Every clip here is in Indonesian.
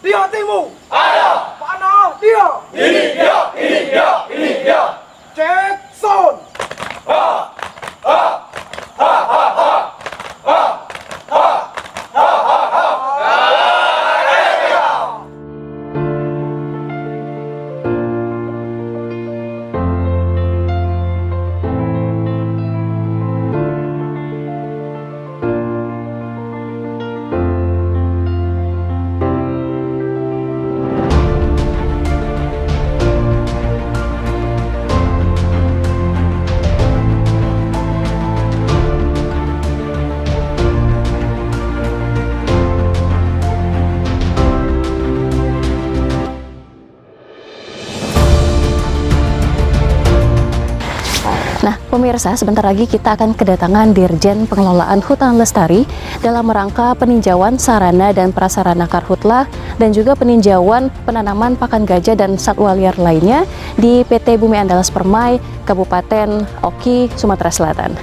dia timu. Ada. Mana dia? Ini dia, ini dia, ini dia. Cek sound. Ha, ha, ha, ha, ha, ha, ha, ha, ha, ha. Nah, pemirsa, sebentar lagi kita akan kedatangan Dirjen Pengelolaan Hutan Lestari dalam rangka peninjauan sarana dan prasarana karhutlah dan juga peninjauan penanaman pakan gajah dan satwa liar lainnya di PT Bumi Andalas Permai, Kabupaten Oki, Sumatera Selatan.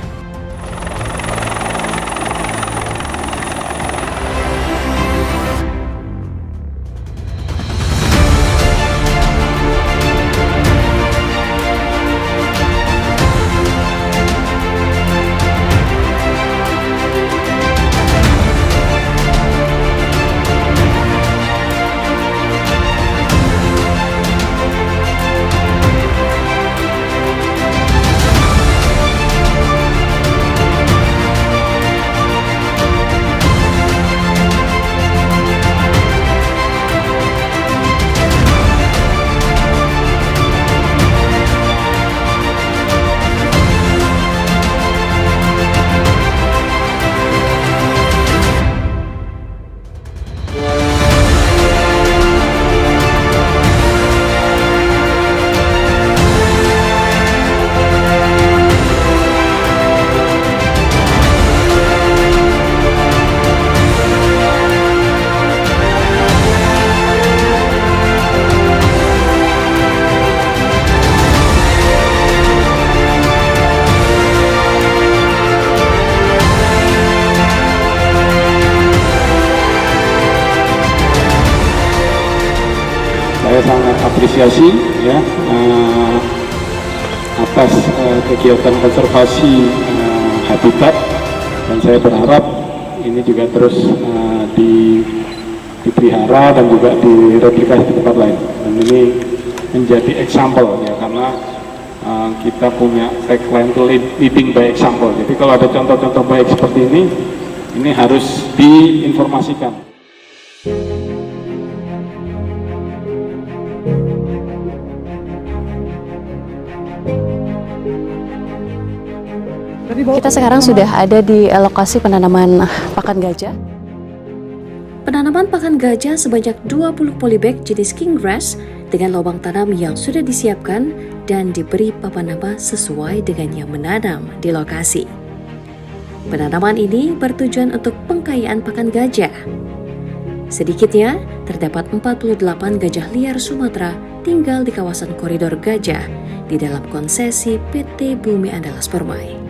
Saya sangat apresiasi ya atas kegiatan konservasi habitat, dan saya berharap ini juga terus dipelihara dan juga direplikasi di tempat lain, dan ini menjadi example ya, karena kita punya tagline leading by example. Jadi kalau ada contoh-contoh baik seperti ini harus diinformasikan. Kita sekarang sudah ada di lokasi penanaman pakan gajah. Penanaman pakan gajah sebanyak 20 polybag jenis king grass dengan lubang tanam yang sudah disiapkan dan diberi papan nama sesuai dengan yang menanam di lokasi. Penanaman ini bertujuan untuk pengkayaan pakan gajah. Sedikitnya, terdapat 48 gajah liar Sumatera tinggal di kawasan koridor gajah di dalam konsesi PT Bumi Andalas Permai.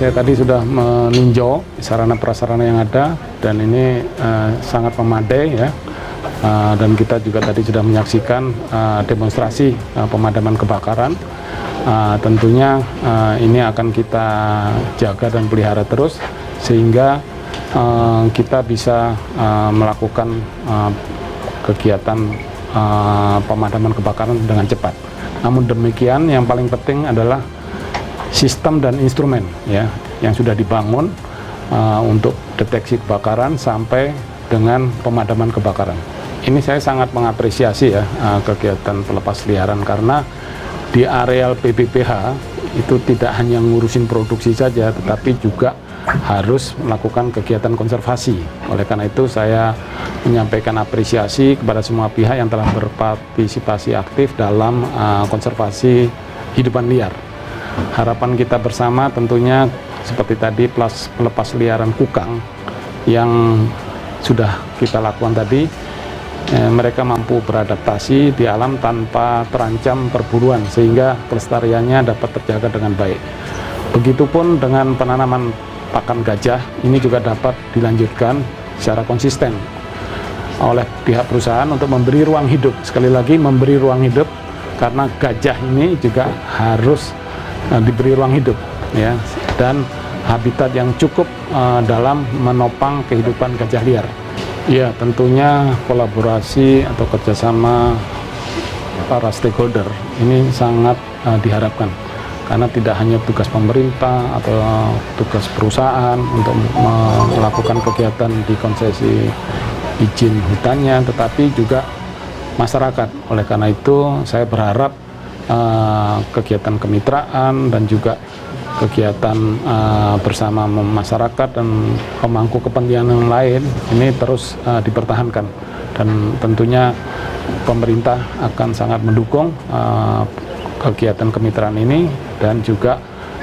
saya tadi sudah meninjau sarana prasarana yang ada dan ini sangat memadai ya. Dan kita juga tadi sudah menyaksikan demonstrasi pemadaman kebakaran. Tentunya ini akan kita jaga dan pelihara terus sehingga kita bisa melakukan kegiatan pemadaman kebakaran dengan cepat. Namun demikian, yang paling penting adalah sistem dan instrumen ya yang sudah dibangun untuk deteksi kebakaran sampai dengan pemadaman kebakaran. Ini saya sangat mengapresiasi ya kegiatan pelepas liaran karena di areal PPPH itu tidak hanya ngurusin produksi saja, tetapi juga harus melakukan kegiatan konservasi. Oleh karena itu saya menyampaikan apresiasi kepada semua pihak yang telah berpartisipasi aktif dalam konservasi hidupan liar. Harapan kita bersama tentunya seperti tadi pelepas liaran kukang yang sudah kita lakukan tadi, mereka mampu beradaptasi di alam tanpa terancam perburuan sehingga kelestariannya dapat terjaga dengan baik. Begitupun dengan penanaman pakan gajah, ini juga dapat dilanjutkan secara konsisten oleh pihak perusahaan untuk memberi ruang hidup. Sekali lagi memberi ruang hidup karena gajah ini juga harus diberi ruang hidup ya, dan habitat yang cukup dalam menopang kehidupan gajah liar. Ya, tentunya kolaborasi atau kerjasama para stakeholder ini sangat diharapkan karena tidak hanya tugas pemerintah atau tugas perusahaan untuk melakukan kegiatan di konsesi izin hutannya, tetapi juga masyarakat. Oleh karena itu saya berharap kegiatan kemitraan dan juga kegiatan bersama masyarakat dan pemangku kepentingan yang lain ini terus dipertahankan, dan tentunya pemerintah akan sangat mendukung kegiatan kemitraan ini dan juga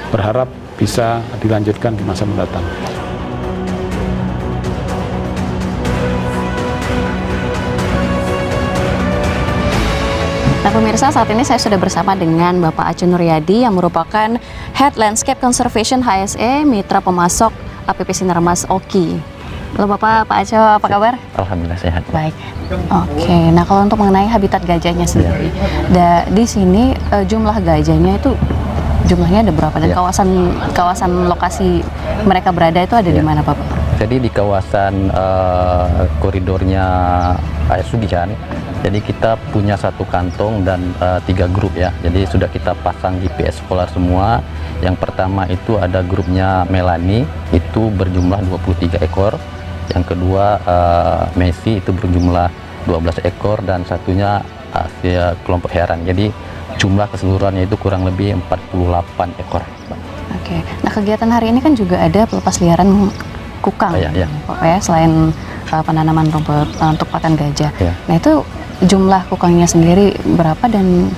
berharap bisa dilanjutkan di masa mendatang. Nah pemirsa, saat ini saya sudah bersama dengan Bapak Aco Nuryadi yang merupakan Head Landscape Conservation HSE, mitra pemasok APP Sinarmas Oki. Halo Bapak, Pak Aco, apa kabar? Alhamdulillah sehat. Baik. Oke, nah kalau untuk mengenai habitat gajahnya sendiri, di sini jumlah gajahnya itu jumlahnya ada berapa dan kawasan lokasi mereka berada itu ada di mana Bapak? Jadi di kawasan koridornya air Sugihan, jadi kita punya satu kantong dan 3 grup ya. Jadi sudah kita pasang GPS polar semua. Yang pertama itu ada grupnya Melani, itu berjumlah 23 ekor. Yang kedua Messi itu berjumlah 12 ekor dan satunya Asia kelompok heran. Jadi jumlah keseluruhannya itu kurang lebih 48 ekor. Oke. Nah kegiatan hari ini kan juga ada pelepas liaran kukang, Pak ya, selain penanaman rumput untuk pakan gajah. Ya. Nah itu jumlah kukangnya sendiri berapa dan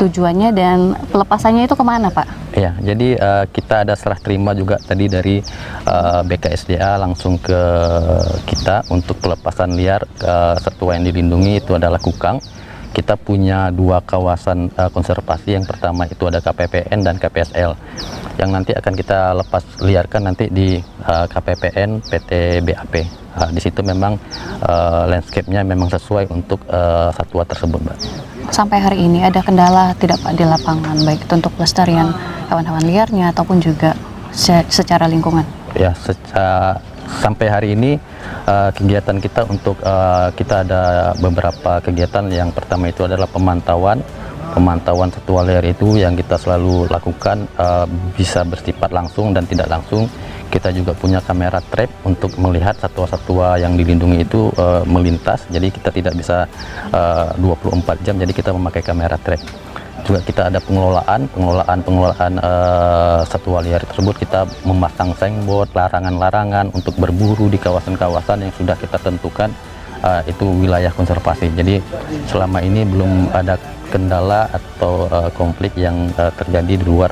tujuannya dan pelepasannya itu kemana Pak? Ya, jadi kita ada serah terima juga tadi dari BKSDA langsung ke kita untuk pelepasan liar satwa yang dilindungi itu adalah kukang. Kita punya 2 kawasan konservasi, yang pertama itu ada KPPN dan KPSL yang nanti akan kita lepas liarkan nanti di KPPN PT BAP. Di situ memang landscape-nya memang sesuai untuk satwa tersebut, Mbak. Sampai hari ini ada kendala tidak Pak di lapangan, baik itu untuk pelestarian hewan-hewan liarnya ataupun juga secara lingkungan? Ya, sampai hari ini kegiatan kita untuk kita ada beberapa kegiatan. Yang pertama itu adalah pemantauan satwa liar itu yang kita selalu lakukan, bisa bersifat langsung dan tidak langsung. Kita juga punya kamera trap untuk melihat satwa-satwa yang dilindungi itu melintas, jadi kita tidak bisa 24 jam, jadi kita memakai kamera trap. Juga kita ada pengelolaan satwa liar tersebut. Kita memasang signboard, larangan-larangan untuk berburu di kawasan-kawasan yang sudah kita tentukan itu wilayah konservasi. Jadi selama ini belum ada kendala atau konflik yang terjadi di luar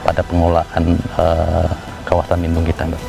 pada pengelolaan kawasan lindung kita, Mbak.